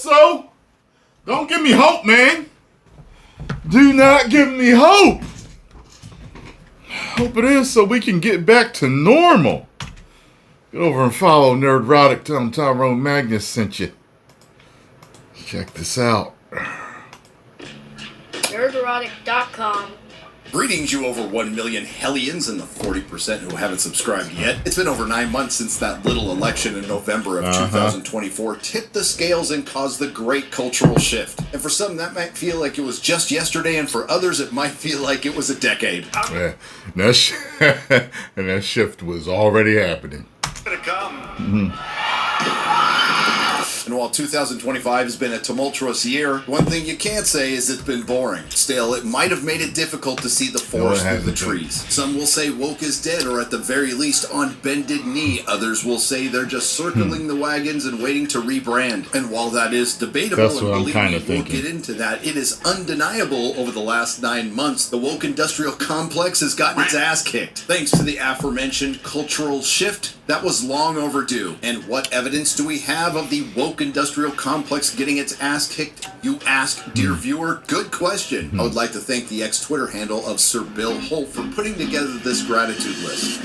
so? Don't give me hope, man. Do not give me hope. Hope it is so we can get back to normal. Get over and follow Nerdrotic. Tell him Tyrone Magnus sent you. Check this out. nerdrotic.com. Greetings, you over 1 million hellions and the 40% who haven't subscribed yet. It's been over 9 months since that little election in November of 2024 tipped the scales and caused the great cultural shift. And for some, that might feel like it was just yesterday, and for others, it might feel like it was a decade. Yeah, and that shift was already happening. Gonna come. And while 2025 has been a tumultuous year, one thing you can't say is it's been boring. Still, it might have made it difficult to see the forest through the trees. Some will say woke is dead, or at the very least on bended knee. Others will say they're just circling the wagons and waiting to rebrand. And while that is debatable, and believe me, we'll get into that, it is undeniable over the last 9 months, the woke industrial complex has gotten its ass kicked. Thanks to the aforementioned cultural shift that was long overdue. And what evidence do we have of the woke industrial complex getting its ass kicked, you ask, dear viewer? Good question. I would like to thank the ex-Twitter handle of Sir Bill Holt for putting together this gratitude list.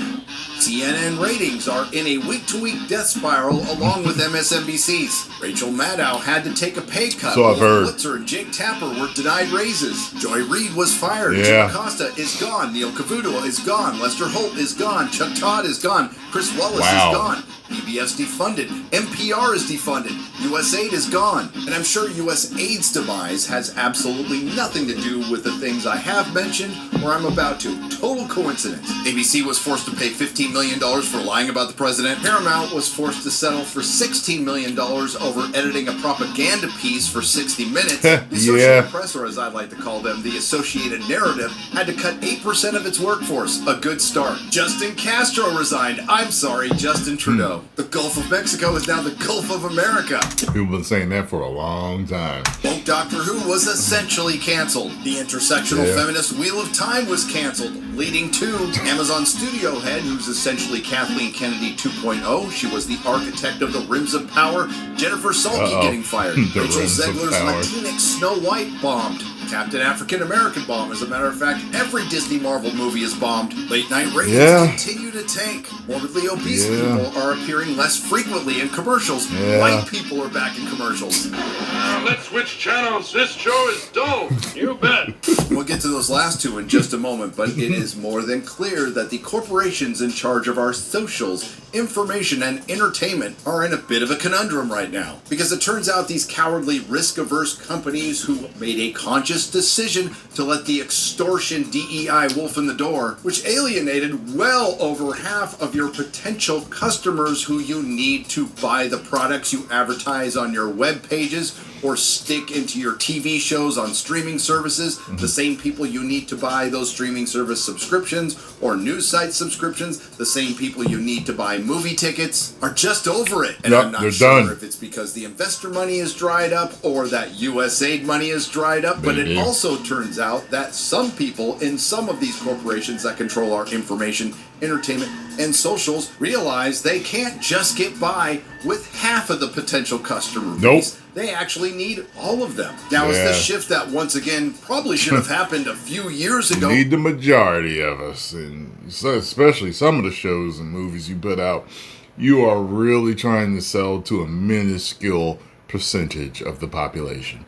CNN ratings are in a week-to-week death spiral along with MSNBC's. Rachel Maddow had to take a pay cut. So I've heard. Blitzer and Jake Tapper were denied raises. Joy Reid was fired. Yeah. Jim Acosta is gone. Neil Cavuto is gone. Lester Holt is gone. Chuck Todd is gone. Chris Wallace is gone. PBS defunded. NPR is defunded. USAID is gone. And I'm sure USAID's demise has absolutely nothing to do with the things I have mentioned or I'm about to. Total coincidence. ABC was forced to pay $15 million for lying about the president. Paramount was forced to settle for $16 million over editing a propaganda piece for 60 minutes. The Associated Press, or as I like to call them, the Associated Narrative, had to cut 8% of its workforce. A good start. Justin Castro resigned. I'm sorry, Justin Trudeau. The Gulf of Mexico is now the Gulf of America. People have been saying that for a long time. Woke Doctor Who was essentially canceled. The intersectional feminist Wheel of Time was canceled, leading to Amazon studio head, who's essentially Kathleen Kennedy 2.0. She was the architect of the Rims of Power. Jennifer Salke getting fired. Rachel Zegler's Latinx Snow White bombed. Captain African American bomb. As a matter of fact, every Disney Marvel movie is bombed. Late night ratings continue to tank. Morbidly obese people are appearing less frequently in commercials. White people are back in commercials. Let's switch channels. This show is dull. You bet. We'll get to those last two in just a moment, but it is more than clear that the corporations in charge of our socials, information, and entertainment are in a bit of a conundrum right now. Because it turns out these cowardly, risk-averse companies who made a conscious decision to let the extortion DEI wolf in the door, which alienated well over half of your potential customers who you need to buy the products you advertise on your web pages or stick into your TV shows on streaming services, the same people you need to buy those streaming service subscriptions or news site subscriptions, the same people you need to buy movie tickets, are just over it. And I'm not sure if it's because the investor money is dried up or that USAID money is dried up, but it also turns out that some people in some of these corporations that control our information, entertainment, and socials realize they can't just get by with half of the potential customer base. They actually need all of them. Now, is this shift that, once again, probably should have happened a few years ago? You need the majority of us, and especially some of the shows and movies you put out, you are really trying to sell to a minuscule percentage of the population.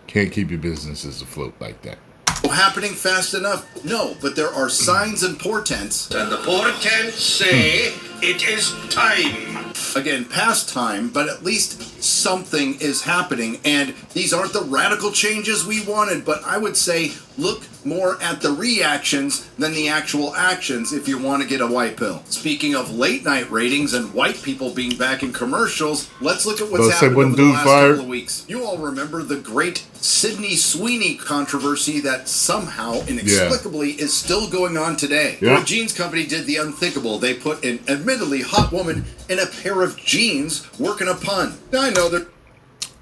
Can't keep your businesses afloat like that. Happening fast enough? No, but there are signs and portents. And the portents say it is time. Again, past time, but at least something is happening. And these aren't the radical changes we wanted, but I would say look more at the reactions than the actual actions if you want to get a white pill. Speaking of late night ratings and white people being back in commercials, let's look at what's happened over the last couple of weeks. You all remember the great Sydney Sweeney controversy that somehow, inexplicably, is still going on today. The jeans company did the unthinkable. They put an admittedly hot woman in a pair of jeans working a pun. Now, I know that...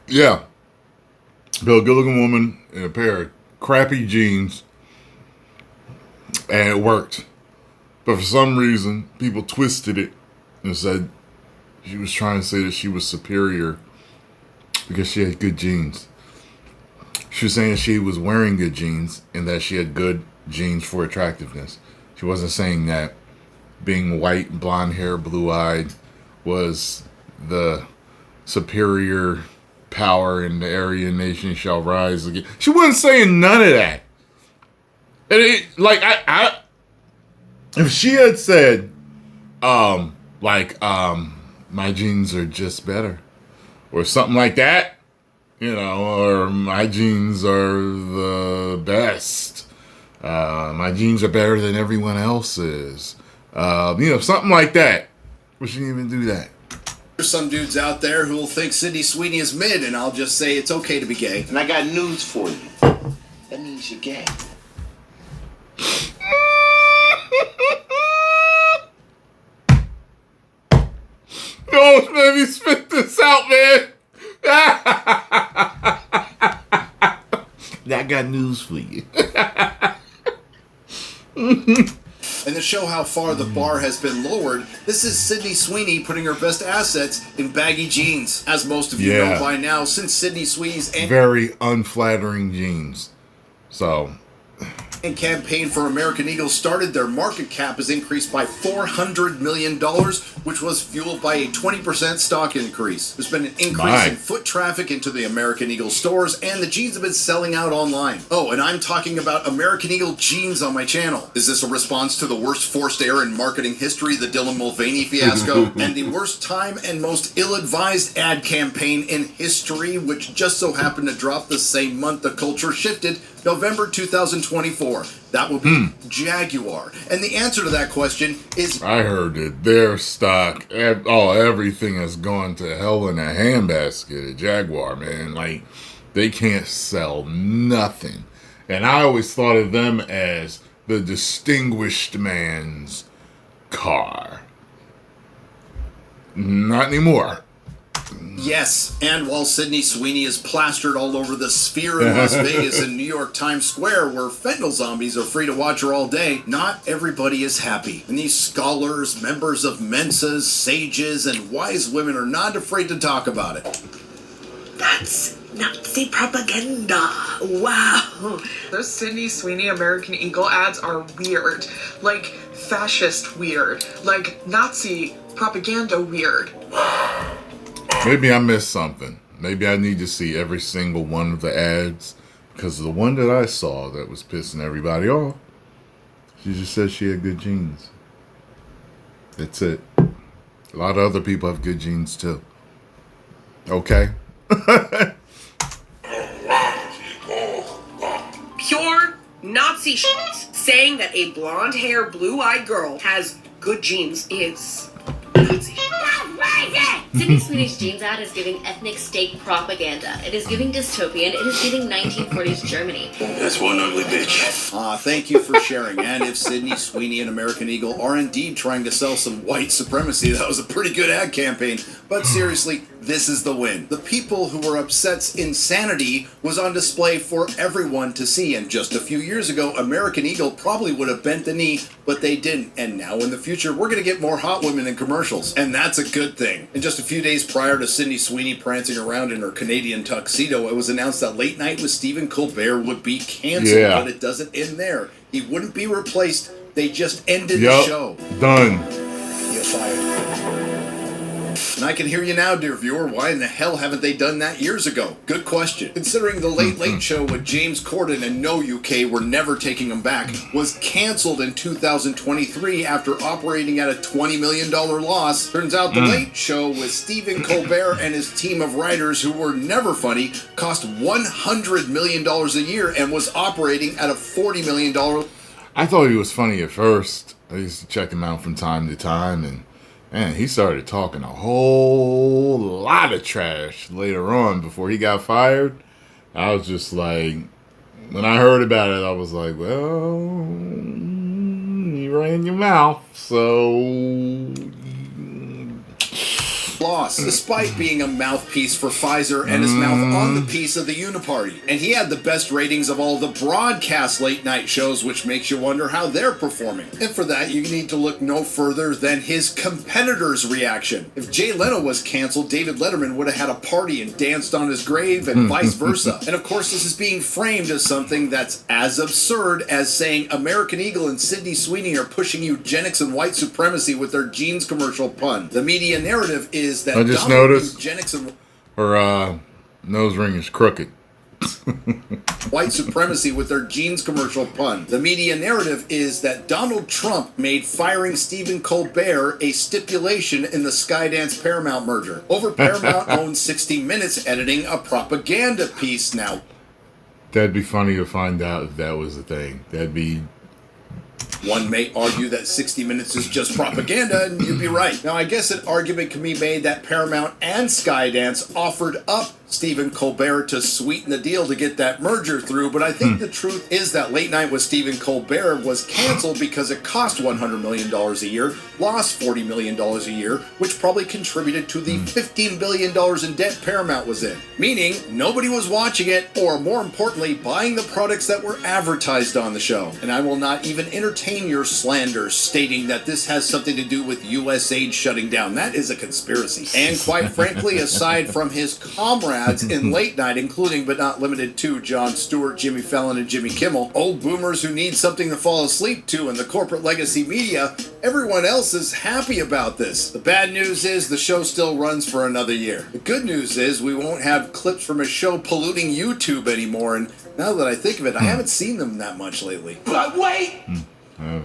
Yeah. Bill, good-looking woman in a pair of crappy jeans, and it worked. But for some reason, people twisted it and said she was trying to say that she was superior because she had good genes. She was saying she was wearing good genes and that she had good genes for attractiveness. She wasn't saying that being white, blonde hair, blue-eyed was the superior power in the Aryan nation shall rise again. She wasn't saying none of that. And if she had said, my genes are just better, or something like that, or my genes are the best. My genes are better than everyone else's. Something like that. But she didn't even do that. There's some dudes out there who will think Sydney Sweeney is mid, and I'll just say it's okay to be gay. And I got news for you. That means you're gay. Don't let me spit this out, man. I got news for you. And to show how far the bar has been lowered, this is Sydney Sweeney putting her best assets in baggy jeans. As most of you know by now, since Sydney Sweeney's very unflattering jeans. So... and campaign for American Eagle started, their market cap has increased by $400 million, which was fueled by a 20% stock increase. There's been an increase in foot traffic into the American Eagle stores, and the jeans have been selling out online. Oh, and I'm talking about American Eagle jeans on my channel. Is this a response to the worst forced error in marketing history, the Dylan Mulvaney fiasco, and the worst time and most ill-advised ad campaign in history, which just so happened to drop the same month the culture shifted, November 2024. That will be Jaguar. And the answer to that question is... I heard that their stock, everything has gone to hell in a handbasket at Jaguar, man. Like, they can't sell nothing. And I always thought of them as the distinguished man's car. Not anymore. Yes, and while Sydney Sweeney is plastered all over the Sphere in Las Vegas and New York Times Square, where fentanyl zombies are free to watch her all day, not everybody is happy. And these scholars, members of Mensas, sages, and wise women are not afraid to talk about it. That's Nazi propaganda. Wow. Those Sydney Sweeney American Eagle ads are weird. Like, fascist weird. Like, Nazi propaganda weird. Maybe I missed something. Maybe I need to see every single one of the ads, because the one that I saw that was pissing everybody off, she just said she had good genes. That's it. A lot of other people have good genes too. Okay? Pure Nazi shit. Saying that a blonde-haired, blue-eyed girl has good genes is Nazi shit. Sydney Sweeney's jeans ad is giving ethnic state propaganda. It is giving dystopian. It is giving 1940s Germany. That's one ugly bitch. Thank you for sharing. And if Sydney Sweeney and American Eagle are indeed trying to sell some white supremacy, that was a pretty good ad campaign. But seriously, this is the win. The people who were upset's insanity was on display for everyone to see. And just a few years ago, American Eagle probably would have bent the knee, but they didn't. And now in the future, we're going to get more hot women in commercials. And that's a good thing. And just a few days prior to Sydney Sweeney prancing around in her Canadian tuxedo, it was announced that Late Night with Stephen Colbert would be canceled. Yeah. But it doesn't end there. He wouldn't be replaced. They just ended the show. Done. You're fired. And I can hear you now, dear viewer. Why in the hell haven't they done that years ago? Good question. Considering the Late Late Show with James Corden and No UK were never taking him back, was canceled in 2023 after operating at a $20 million loss. Turns out the Late Show with Stephen Colbert and his team of writers who were never funny cost $100 million a year and was operating at a $40 million. I thought he was funny at first. I used to check him out from time to time, and man, he started talking a whole lot of trash later on before he got fired. I was just like, when I heard about it, I was like, well, you ran your mouth, so... loss, despite being a mouthpiece for Pfizer and his mouth on the piece of the Uniparty. And he had the best ratings of all the broadcast late night shows, which makes you wonder how they're performing. And for that, you need to look no further than his competitor's reaction. If Jay Leno was canceled, David Letterman would have had a party and danced on his grave, and vice versa. And of course, this is being framed as something that's as absurd as saying American Eagle and Sydney Sweeney are pushing eugenics and white supremacy with their jeans commercial pun. The media narrative is that I just Donald noticed eugenics and her nose ring is crooked. white supremacy with their jeans commercial pun. The media narrative is that Donald Trump made firing Stephen Colbert a stipulation in the Skydance Paramount merger. Over Paramount owns 60 Minutes editing a propaganda piece now. That'd be funny to find out if that was a thing. That'd be... One may argue that 60 Minutes is just propaganda, and you'd be right. Now, I guess an argument can be made that Paramount and Skydance offered up Stephen Colbert to sweeten the deal to get that merger through, but I think the truth is that Late Night with Stephen Colbert was canceled because it cost $100 million a year, lost $40 million a year, which probably contributed to the $15 billion in debt Paramount was in. Meaning, nobody was watching it, or more importantly, buying the products that were advertised on the show. And I will not even entertain your slanders stating that this has something to do with USAID shutting down. That is a conspiracy. And quite frankly, aside from his comrades in late night, including but not limited to Jon Stewart, Jimmy Fallon, and Jimmy Kimmel, old boomers who need something to fall asleep to in the corporate legacy media, everyone else is happy about this. The bad news is the show still runs for another year. The good news is we won't have clips from a show polluting YouTube anymore, and now that I think of it, I haven't seen them that much lately. But wait!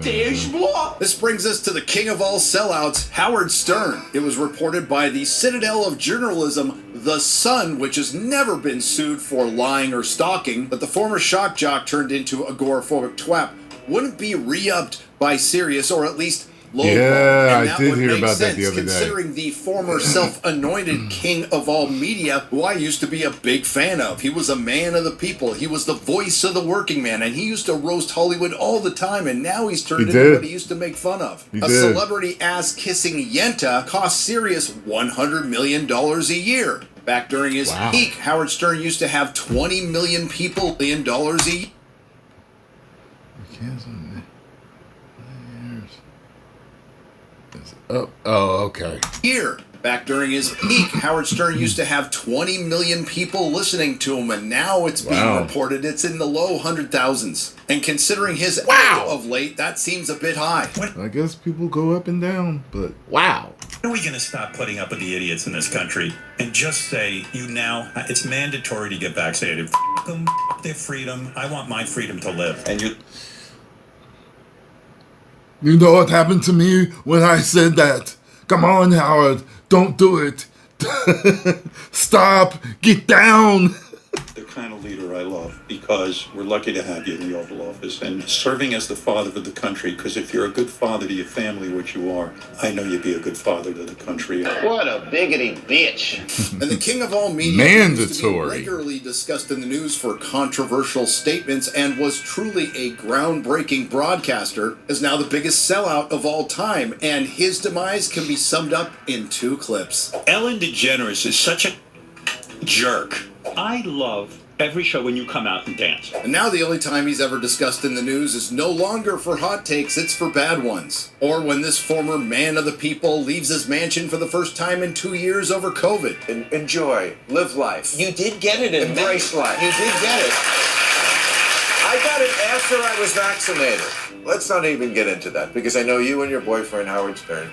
There's more! This brings us to the king of all sellouts, Howard Stern. It was reported by the citadel of journalism, The Sun, which has never been sued for lying or stalking, but the former shock jock turned into agoraphobic twat wouldn't be re-upped by Sirius, or at least lowball. Yeah, And I did hear about that the other day. Considering the former self-anointed king of all media, who I used to be a big fan of. He was a man of the people. He was the voice of the working man, and he used to roast Hollywood all the time, and now he's turned into what he used to make fun of. A celebrity ass-kissing Yenta cost Sirius $100 million a year. Back during his peak, Howard Stern used to have 20 million people, $1 million a year. Oh, okay. Here, back during his peak, Howard Stern used to have 20 million people listening to him, and now it's being reported it's in the low 100,000s. And considering his age of late, that seems a bit high. I guess people go up and down, but wow. When are we going to stop putting up with the idiots in this country and just say, it's mandatory to get vaccinated. F them, f their freedom. I want my freedom to live. And You know what happened to me when I said that? Come on, Howard, don't do it. Stop, get down. the kind of leader I love, because we're lucky to have you in the Oval Office and serving as the father of the country, because if you're a good father to your family, which you are, I know you'd be a good father to the country. What a biggity bitch. And the king of all media used to be regularly discussed in the news for controversial statements and was truly a groundbreaking broadcaster, is now the biggest sellout of all time, and his demise can be summed up in 2 clips. Ellen DeGeneres is such a jerk. I love every show when you come out and dance. And now the only time he's ever discussed in the news is no longer for hot takes, it's for bad ones. Or when this former man of the people leaves his mansion for the first time in 2 years over COVID. Enjoy. Live life. You did get it. Embrace life. You did get it. I got it after I was vaccinated. Let's not even get into that, because I know you and your boyfriend, Howard Stern.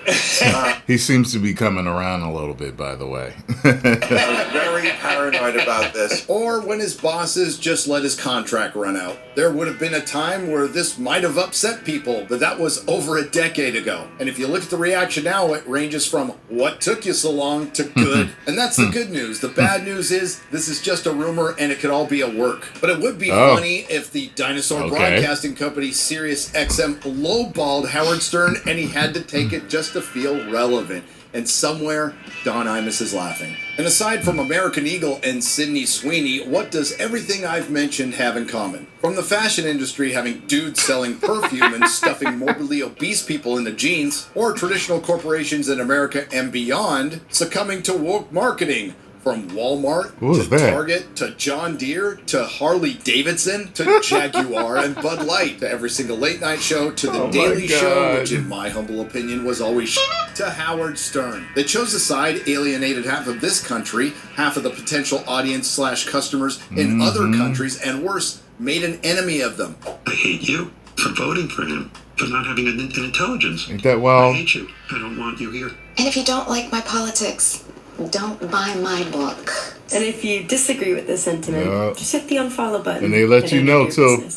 He seems to be coming around a little bit, by the way. Very paranoid about this. Or when his bosses just let his contract run out. There would have been a time where this might have upset people, but that was over a decade ago. And if you look at the reaction now, it ranges from what took you so long to good. And that's the good news. The bad news is this is just a rumor and it could all be a work. But it would be funny if the dinosaur broadcasting company Sirius XM lowballed Howard Stern and he had to take it just to feel relevant. and somewhere, Don Imus is laughing. And aside from American Eagle and Sydney Sweeney, what does everything I've mentioned have in common? From the fashion industry having dudes selling perfume and stuffing morbidly obese people into jeans, or traditional corporations in America and beyond succumbing to woke marketing. From Walmart to Target to John Deere to Harley Davidson to Jaguar and Bud Light to every single late night show to the Daily Show, which in my humble opinion was always to Howard Stern. They chose a side, alienated half of this country, half of the potential audience / customers in other countries, and worse, made an enemy of them. I hate you for voting for him, for not having an intelligence. Ain't that wild? I hate you. I don't want you here. And if you don't like my politics, don't buy my book. And if you disagree with this sentiment, just hit the unfollow button. And they let you know, too.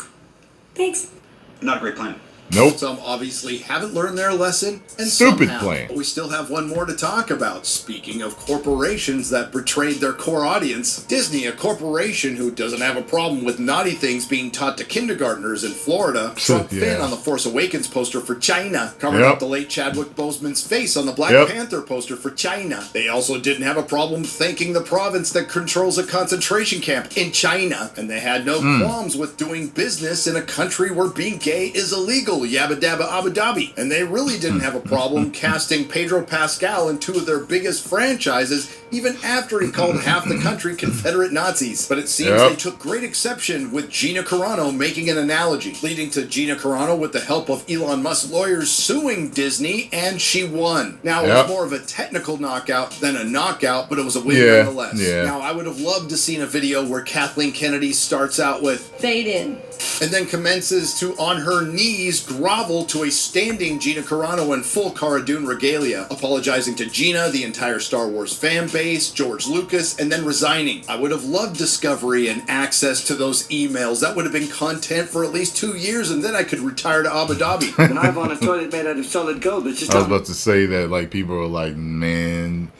Thanks. Not a great plan. Nope. Some obviously haven't learned their lesson, and Stupid some plan. have. We still have one more to talk about. Speaking of corporations that betrayed their core audience, Disney, a corporation who doesn't have a problem with naughty things being taught to kindergartners in Florida, Trump Finn on the Force Awakens poster for China, covered up the late Chadwick Boseman's face on the Black Panther poster for China. They also didn't have a problem thanking the province that controls a concentration camp in China, and they had no qualms with doing business in a country where being gay is illegal. Yabba dabba Abu Dhabi. And they really didn't have a problem casting Pedro Pascal in 2 of their biggest franchises, even after he called half the country Confederate Nazis. But it seems they took great exception with Gina Carano making an analogy, leading to Gina Carano, with the help of Elon Musk lawyers, suing Disney, and she won. Now, it was more of a technical knockout than a knockout, but it was a win nonetheless. Now, I would have loved to seen a video where Kathleen Kennedy starts out with fade in, and then commences to, on her knees, grovel to a standing Gina Carano in full Cara Dune regalia, apologizing to Gina, the entire Star Wars fan base, George Lucas, and then resigning. I would have loved discovery and access to those emails. That would have been content for at least 2 years, and then I could retire to Abu Dhabi. And I've on a toilet made out of solid gold. It's just I was about to say that, like, people are like, man,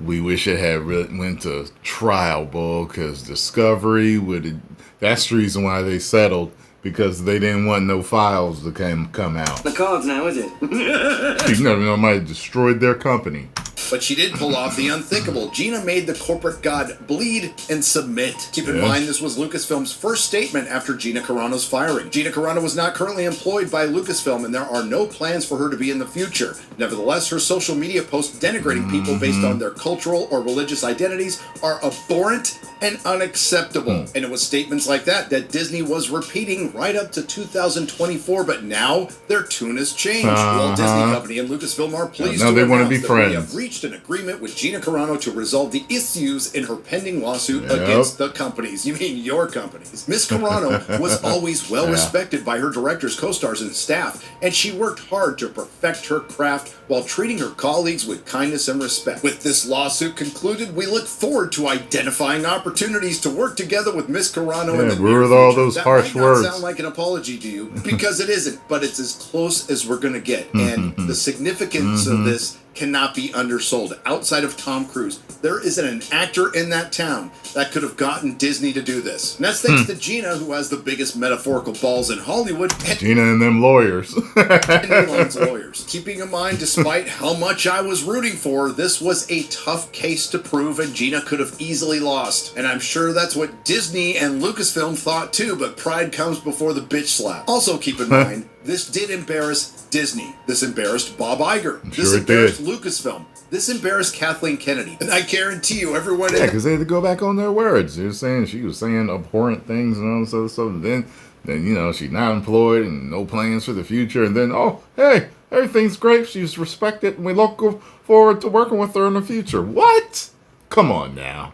we wish it had went to trial, bull, because Discovery would. That's the reason why they settled, because they didn't want no files to come out. The cards now, is it? You know, might have destroyed their company. But she did pull off the unthinkable. Gina made the corporate god bleed and submit. Keep in mind, this was Lucasfilm's first statement after Gina Carano's firing. Gina Carano was not currently employed by Lucasfilm, and there are no plans for her to be in the future. Nevertheless, her social media posts denigrating people based on their cultural or religious identities are abhorrent and unacceptable. And it was statements like that that Disney was repeating right up to 2024, but now their tune has changed. Walt Disney Company and Lucasfilm are pleased now to they want to be announce that friends. we have reached an agreement with Gina Carano to resolve the issues in her pending lawsuit against the companies. You mean your companies. Miss Carano was always well respected by her directors, co-stars, and staff, and she worked hard to perfect her craft while treating her colleagues with kindness and respect. With this lawsuit concluded, we look forward to identifying opportunities to work together with Miss Carano in the near with all future. those that harsh might not words. sound like an apology to you, because it isn't, but it's as close as we're going to get. And the significance of this cannot be undersold. Outside of Tom Cruise, there isn't an actor in that town that could have gotten Disney to do this. And that's thanks to Gina, who has the biggest metaphorical balls in Hollywood, and Gina and them lawyers. Elon's lawyers. Keeping in mind, despite how much I was rooting for, this was a tough case to prove, and Gina could have easily lost. And I'm sure that's what Disney and Lucasfilm thought too, but pride comes before the bitch slap. Also keep in mind, this did embarrass Disney. This embarrassed Bob Iger. This embarrassed Lucasfilm. This embarrassed Kathleen Kennedy. And I guarantee you, everyone... Yeah, because they had to go back on their words. They were saying she was saying abhorrent things and all this other stuff. And then, you know, she's not employed and no plans for the future. And then, oh, hey, everything's great. She's respected and we look forward to working with her in the future. What? Come on now.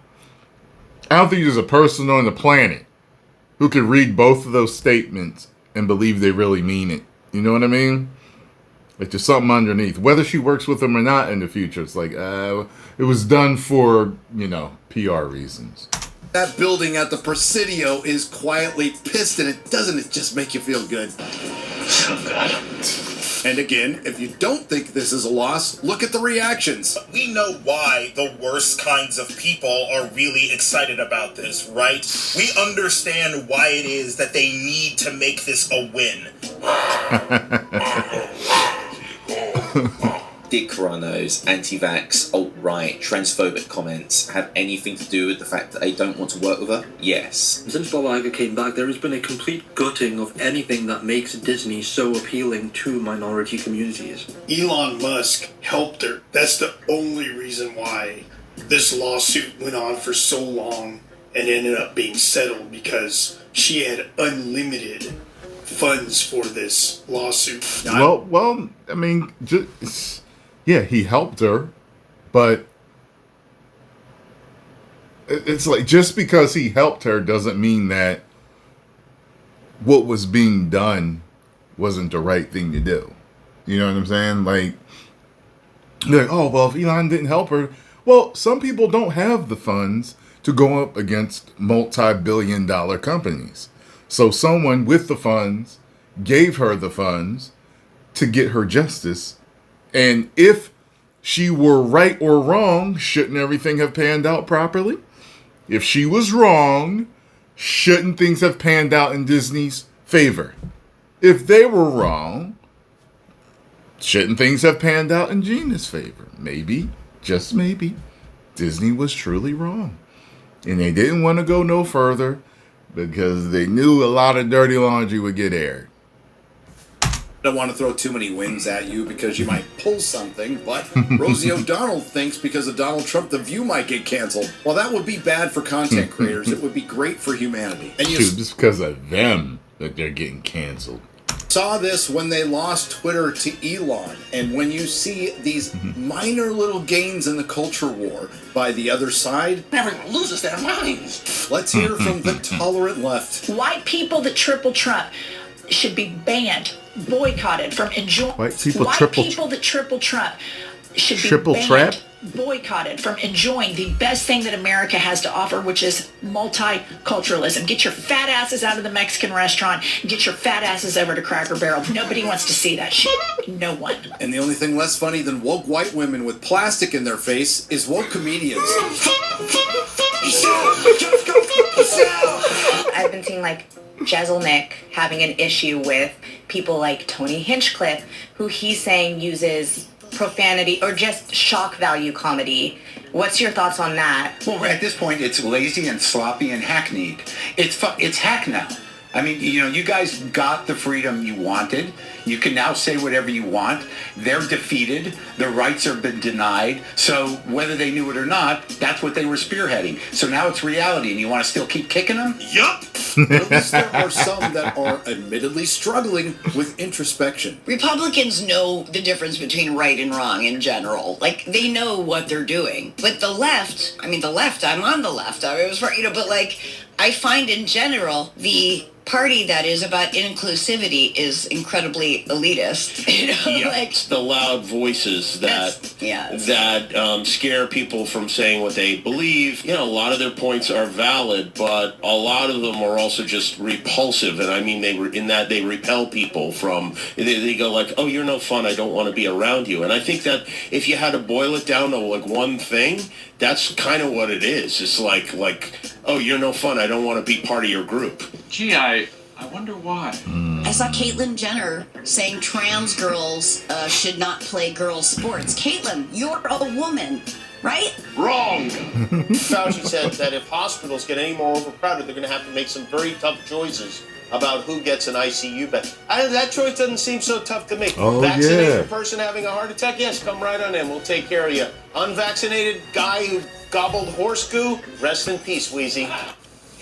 I don't think there's a person on the planet who could read both of those statements and believe they really mean it. You know what I mean? Like, there's something underneath. Whether she works with them or not in the future, it's like, it was done for, you know, PR reasons. That building at the Presidio is quietly pissed, and it just make you feel good. So good. And again, if you don't think this is a loss, look at the reactions. We know why the worst kinds of people are really excited about this, right? We understand why it is that they need to make this a win. did Corona's anti-vax, alt-right, transphobic comments have anything to do with the fact that they don't want to work with her? Yes. Since Bob Iger came back, there has been a complete gutting of anything that makes Disney so appealing to minority communities. Elon Musk helped her. That's the only reason why this lawsuit went on for so long and ended up being settled, because she had unlimited funds for this lawsuit. Well, I mean, yeah, he helped her, but it's like, just because he helped her doesn't mean that what was being done wasn't the right thing to do. You know what I'm saying? Like, oh, well, if Elon didn't help her, well, some people don't have the funds to go up against multi-billion-dollar companies. So someone with the funds gave her the funds to get her justice. And if she were right or wrong, shouldn't everything have panned out properly? If she was wrong, shouldn't things have panned out in Disney's favor? If they were wrong, shouldn't things have panned out in Gina's favor? Maybe, just maybe, Disney was truly wrong. And they didn't want to go no further because they knew a lot of dirty laundry would get aired. I don't want to throw too many wins at you because you might pull something, but Rosie O'Donnell thinks because of Donald Trump, The View might get canceled. Well, that would be bad for content creators. It would be great for humanity. And you just because of them that they're getting canceled. Saw this when they lost Twitter to Elon, and when you see these minor little gains in the culture war by the other side, everyone loses their minds. Let's hear from the tolerant left. White people that triple Trump should be banned, boycotted from enjoying. White people that triple Trump should be triple banned, trap? boycotted from enjoying the best thing that America has to offer, which is multiculturalism. Get your fat asses out of the Mexican restaurant. Get your fat asses over to Cracker Barrel. Nobody wants to see that shit. No one. And the only thing less funny than woke white women with plastic in their face is woke comedians. I've been seeing like Jezelnik having an issue with people like Tony Hinchcliffe, who he's saying uses profanity or just shock value comedy. What's your thoughts on that? Well, at this point, it's lazy and sloppy and hackneyed. It's hack now. I mean, you know, you guys got the freedom you wanted. You can now say whatever you want. They're defeated. Their rights have been denied. So whether they knew it or not, that's what they were spearheading. So now it's reality, and you want to still keep kicking them? Yup! But at least there are some that are admittedly struggling with introspection. Republicans know the difference between right and wrong in general. Like, they know what they're doing. But the left, I'm on the left. I was, but like, I find in general, the party that is about inclusivity is incredibly elitist. You know, yeah, it's the loud voices that scare people from saying what they believe. You know, a lot of their points are valid, but a lot of them are also just repulsive. And I mean, they repel people from. They go like, "Oh, you're no fun. I don't want to be around you." And I think that if you had to boil it down to like one thing, that's kind of what it is. It's like, oh, you're no fun. I don't want to be part of your group. Gee, I wonder why. I saw Caitlyn Jenner saying trans girls should not play girls' sports. Caitlyn, you're a woman, right? Wrong. Fauci said that if hospitals get any more overcrowded, they're going to have to make some very tough choices about who gets an ICU bed. That choice doesn't seem so tough to me. Oh, Vaccinated person having a heart attack? Yes, come right on in. We'll take care of you. Unvaccinated guy who gobbled horse goo? Rest in peace, Wheezy.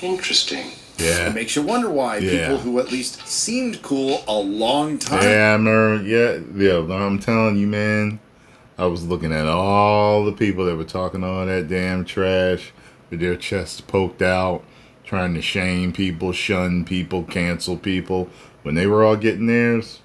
Interesting. Yeah. It makes you wonder why people who at least seemed cool a long time. Yeah, I'm telling you, man. I was looking at all the people that were talking all that damn trash with their chests poked out, trying to shame people, shun people, cancel people. When they were all getting theirs,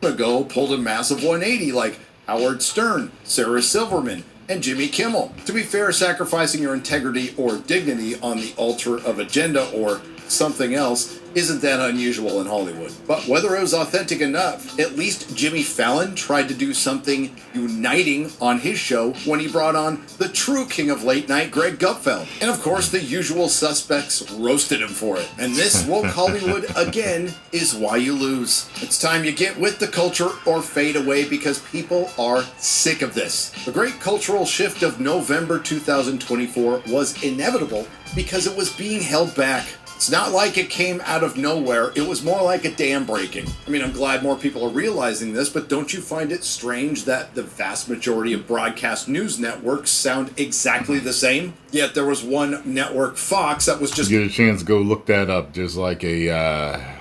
ago pulled a massive 180 like Howard Stern, Sarah Silverman, and Jimmy Kimmel. To be fair, sacrificing your integrity or dignity on the altar of agenda or something else isn't that unusual in Hollywood. But whether it was authentic enough, at least Jimmy Fallon tried to do something uniting on his show when he brought on the true king of late night, Greg Gutfeld. And of course, the usual suspects roasted him for it. And this woke Hollywood again is why you lose. It's time you get with the culture or fade away because people are sick of this. The great cultural shift of November 2024 was inevitable because it was being held back. It's not like it came out of nowhere. It was more like a dam breaking. I mean, I'm glad more people are realizing this, but don't you find it strange that the vast majority of broadcast news networks sound exactly the same? Yet there was one network, Fox, that was just... You get a chance to go look that up. There's like a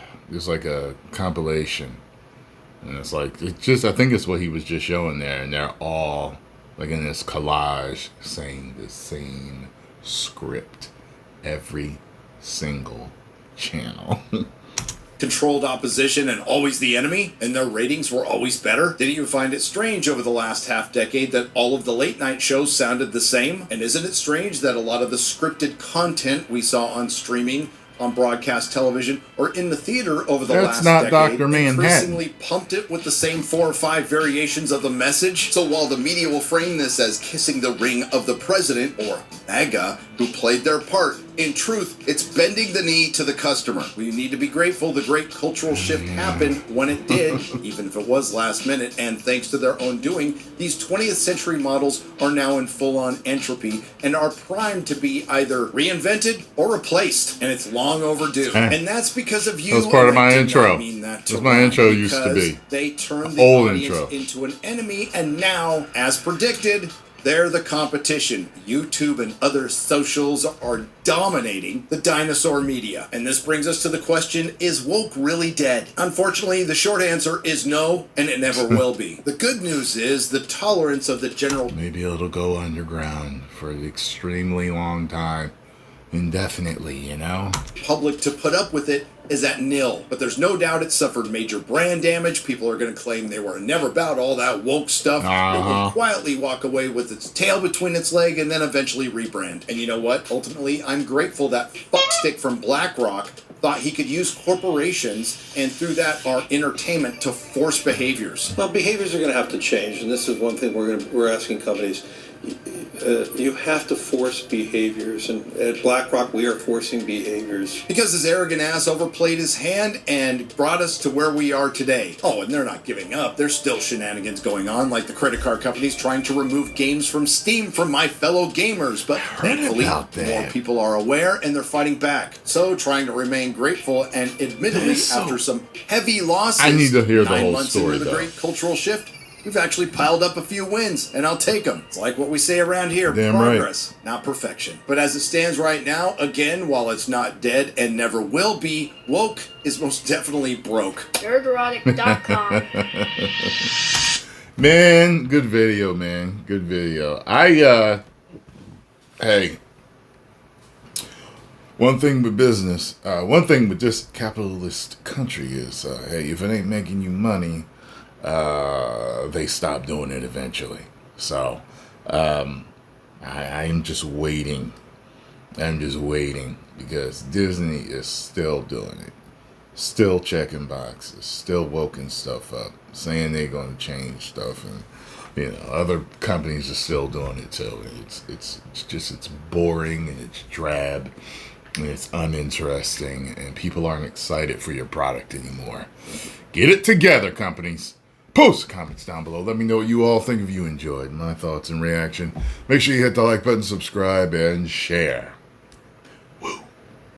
compilation. And it's just, I think it's what he was just showing there. And they're all like in this collage saying the same script. Every single channel. Controlled opposition and always the enemy, and their ratings were always better? Didn't you find it strange over the last half decade that all of the late night shows sounded the same? And isn't it strange that a lot of the scripted content we saw on streaming, on broadcast television, or in the theater over the last decade Dr. Manhattan. Increasingly pumped it with the same 4 or 5 variations of the message? So while the media will frame this as kissing the ring of the president, or MAGA, who played their part, in truth, it's bending the knee to the customer. We need to be grateful the great cultural shift happened when it did, even if it was last minute, and thanks to their own doing, these 20th century models are now in full-on entropy and are primed to be either reinvented or replaced, and it's long overdue. And that's because of you. That was part of my I intro. mean that That's my intro used to because be. They turned the Old audience intro. into an enemy, and now, as predicted, they're the competition. YouTube and other socials are dominating the dinosaur media. And this brings us to the question, is woke really dead? Unfortunately, the short answer is no, and it never will be. The good news is the tolerance of the general... Maybe it'll go underground for an extremely long time. Indefinitely, you know? ...public to put up with it is at nil. But there's no doubt it suffered major brand damage. People are going to claim they were never about all that woke stuff. It will quietly walk away with its tail between its leg and then eventually rebrand. And you know what? Ultimately, I'm grateful that fuckstick from BlackRock thought he could use corporations and through that our entertainment to force behaviors. Well, behaviors are going to have to change, and this is one thing we're asking companies. You have to force behaviors, and at BlackRock we are forcing behaviors. Because his arrogant ass overplayed his hand and brought us to where we are today. Oh, and they're not giving up. There's still shenanigans going on, like the credit card companies trying to remove games from Steam from my fellow gamers. But thankfully, more people are aware and they're fighting back. So, trying to remain grateful and admittedly, after some heavy losses, I need to hear the 9 whole months story, into the though. great cultural shift, we've actually piled up a few wins, and I'll take them. It's like what we say around here, Damn progress, not perfection. But as it stands right now, again, while it's not dead and never will be, woke is most definitely broke. nerdrotic.com. Man, good video, man. Good video. Hey, one thing with business, one thing with this capitalist country is, hey, if it ain't making you money, they stop doing it eventually. So, I'm just waiting. I'm just waiting because Disney is still doing it. Still checking boxes, still woking stuff up, saying they're going to change stuff, and you know other companies are still doing it too. It's boring and it's drab and it's uninteresting, and people aren't excited for your product anymore. Get it together, companies. Post comments down below. Let me know what you all think if you enjoyed my thoughts and reaction. Make sure you hit the like button, subscribe, and share.